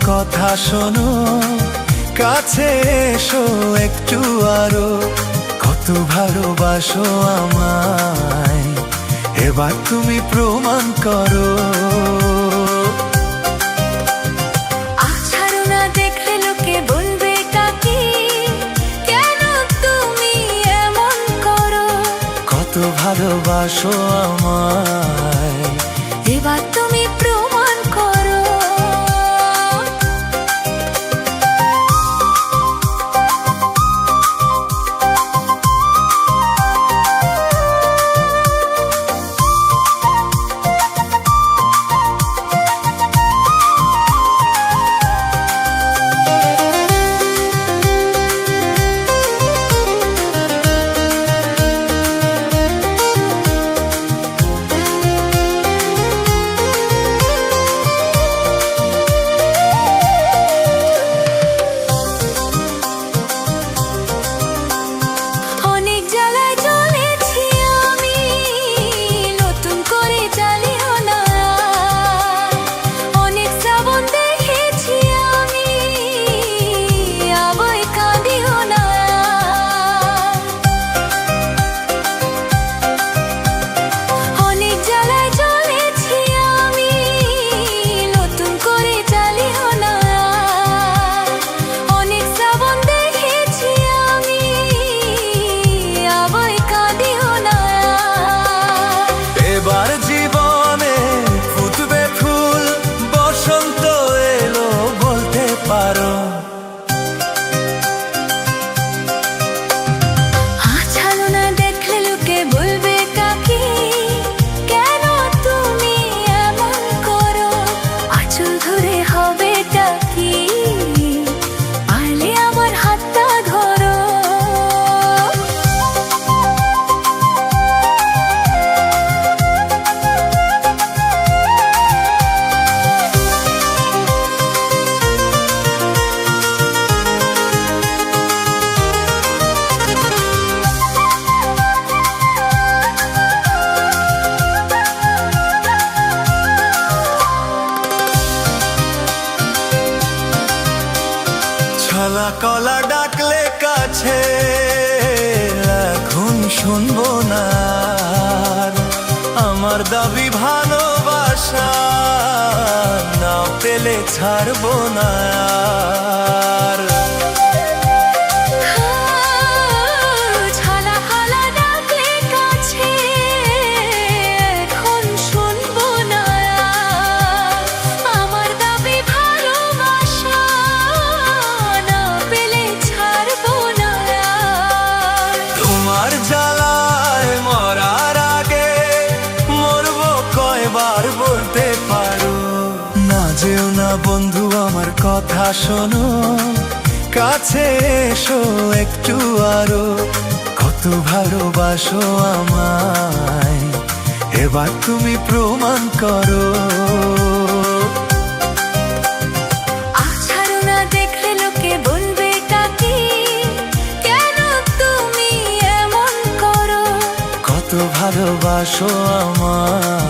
কথা শোনো, কাছে এসো একটু আরো। কত ভালোবাসো আমায়, এবার তুমি প্রমাণ করো। ছাড়ো না, দেখলে লোকে বলবে কাকি, কেন তুমি এমন করো। কত ভালোবাসো আমায়, এবার তুমি প্রমাণ করো। ছলা কলা ডাকলে কাছে, এখন শুনবো না। আমার দাবি ভালোবাসা, না পেলে ছাড়বো না। বলতে পারো না, যেও না বন্ধু, আমার কথা শোনো, কাছে এসো একটু আরো। কত ভালোবাসো আমায়, এবার তুমি প্রমাণ করো। ছাড়ো না, দেখলে লোকে বলবে কাকি, কেন তুমি এমন করো। কত ভালোবাসো আমায়।